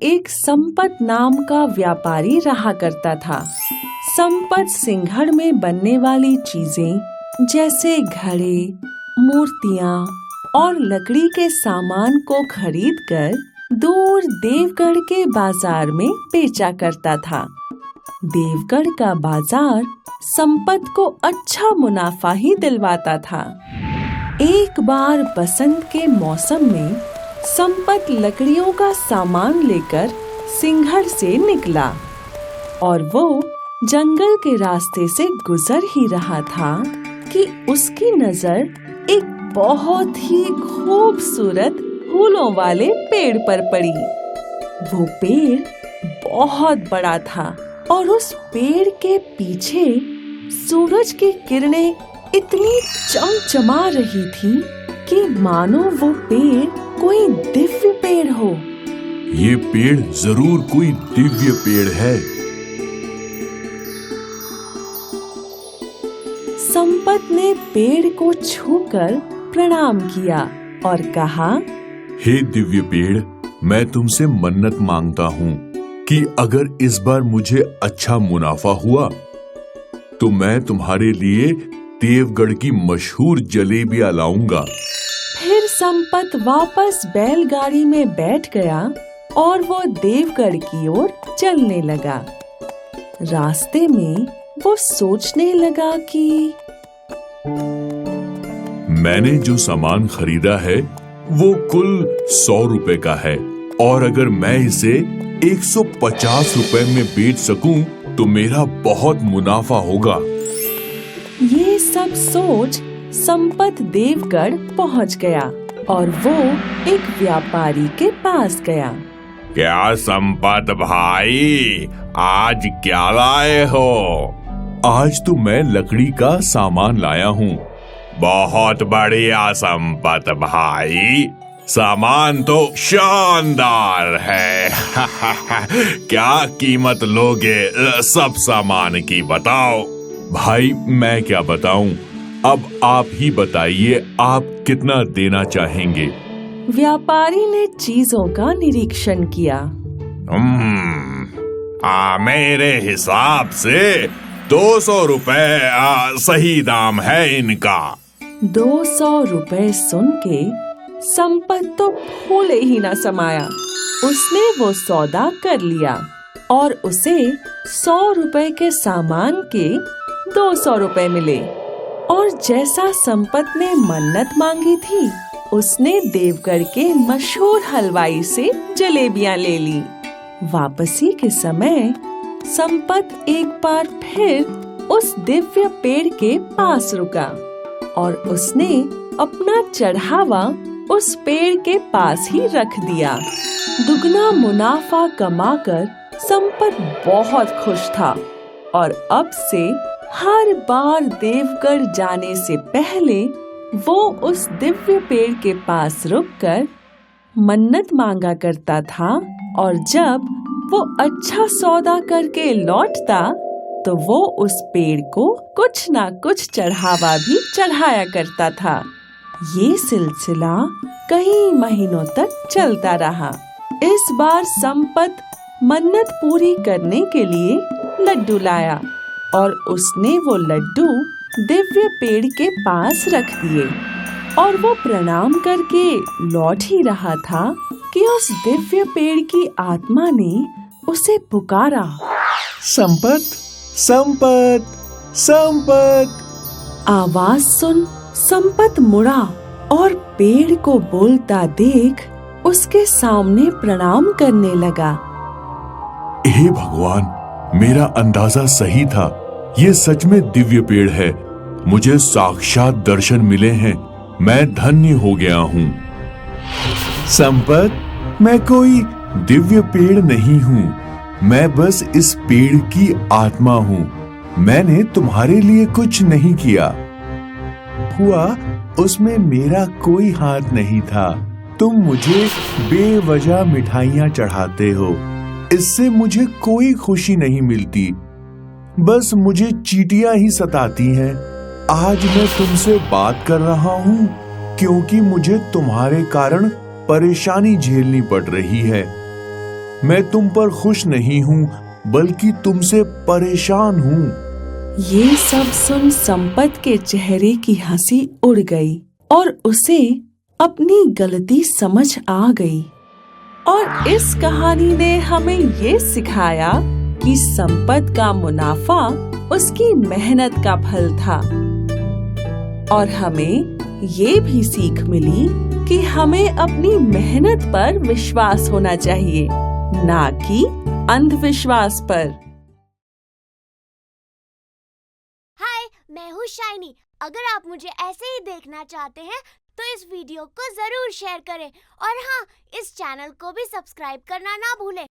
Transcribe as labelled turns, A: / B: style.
A: एक संपत नाम का व्यापारी रहा करता था। संपत सिंघड़ में बनने वाली चीजें जैसे घड़े, मूर्तियां और लकड़ी के सामान को खरीदकर दूर देवगढ़ के बाजार में बेचा करता था। देवगढ़ का बाजार संपत को अच्छा मुनाफा ही दिलवाता था। एक बार बसंत के मौसम में संपत लकड़ियों का सामान लेकर सिंघड़ से निकला और वो जंगल के रास्ते से गुजर ही रहा था कि उसकी नजर एक बहुत ही खूबसूरत फूलों वाले पेड़ पर पड़ी। वो पेड़ बहुत बड़ा था और उस पेड़ के पीछे सूरज की किरणें इतनी चमचमा रही थी कि मानो वो पेड़ कोई दिव्य पेड़ हो।
B: ये पेड़ जरूर कोई दिव्य पेड़ है।
A: संपत ने पेड़ को छूकर प्रणाम किया और कहा,
B: हे दिव्य पेड़, मैं तुमसे मन्नत मांगता हूँ कि अगर इस बार मुझे अच्छा मुनाफा हुआ तो मैं तुम्हारे लिए देवगढ़ की मशहूर जलेबियां लाऊंगा।
A: फिर संपत वापस बैलगाड़ी में बैठ गया और वो देवगढ़ की ओर चलने लगा। रास्ते में वो सोचने लगा कि
B: मैंने जो सामान खरीदा है वो कुल 100 रुपए का है और अगर मैं इसे 150 रुपए में बेच सकूं तो मेरा बहुत मुनाफा होगा।
A: ये सब सोच संपत देवगढ़ पहुंच गया और वो एक व्यापारी के पास गया।
B: क्या संपत भाई, आज क्या लाए हो? आज तो मैं लकड़ी का सामान लाया हूँ। बहुत बढ़िया संपत भाई, सामान तो शानदार है। क्या कीमत लोगे सब सामान की, बताओ। भाई मैं क्या बताऊं, अब आप ही बताइए आप कितना देना चाहेंगे।
A: व्यापारी ने चीजों का निरीक्षण किया।
B: मेरे हिसाब से 200 रुपए सही दाम है इनका।
A: 200 रुपए सुन के संपत तो फूले ही न समाया। उसने वो सौदा कर लिया और उसे 100 रुपए के सामान के 200 रुपए मिले। और जैसा संपत ने मन्नत मांगी थी, उसने देवगढ़ के मशहूर हलवाई से जलेबियां ले ली। वापसी के समय संपत एक बार फिर उस दिव्य पेड़ के पास रुका और उसने अपना चढ़ावा उस पेड़ के पास ही रख दिया। दुगना मुनाफा कमाकर संपत बहुत खुश था और अब से हर बार देवगढ़ जाने से पहले वो उस दिव्य पेड़ के पास रुककर मन्नत मांगा करता था और जब वो अच्छा सौदा करके लौटता तो वो उस पेड़ को कुछ ना कुछ चढ़ावा भी चढ़ाया करता था। ये सिलसिला कई महीनों तक चलता रहा। इस बार संपत मन्नत पूरी करने के लिए लड्डू लाया और उसने वो लड्डू दिव्य पेड़ के पास रख दिए और वो प्रणाम करके लौट ही रहा था कि उस दिव्य पेड़ की आत्मा ने उसे पुकारा,
C: संपत, संपत, संपत।
A: आवाज सुन संपत मुड़ा और पेड़ को बोलता देख उसके सामने प्रणाम करने लगा।
B: हे भगवान, मेरा अंदाजा सही था, ये सच में दिव्य पेड़ है। मुझे साक्षात दर्शन मिले हैं, मैं धन्य हो गया हूँ।
C: संपत, मैं कोई दिव्य पेड़ नहीं हूँ, मैं बस इस पेड़ की आत्मा हूँ। मैंने तुम्हारे लिए कुछ नहीं किया। हुआ उसमें मेरा कोई हाथ नहीं था। तुम मुझे बेवजह मिठाइयाँ चढ़ाते हो, इससे मुझे कोई खुशी नहीं मिलती, बस मुझे चींटियां ही सताती हैं। आज मैं तुमसे बात कर रहा हूँ क्योंकि मुझे तुम्हारे कारण परेशानी झेलनी पड़ रही है। मैं तुम पर खुश नहीं हूँ बल्कि तुमसे परेशान हूँ।
A: ये सब सुन संपत के चेहरे की हंसी उड़ गई और उसे अपनी गलती समझ आ गई। और इस कहानी ने हमें ये सिखाया कि संपत का मुनाफा उसकी मेहनत का फल था। और हमें ये भी सीख मिली कि हमें अपनी मेहनत पर विश्वास होना चाहिए, ना कि अंधविश्वास पर।
D: हाय, मैं हूँ शाइनी। अगर आप मुझे ऐसे ही देखना चाहते हैं तो इस वीडियो को जरूर शेयर करें और हाँ, इस चैनल को भी सब्सक्राइब करना ना भूलें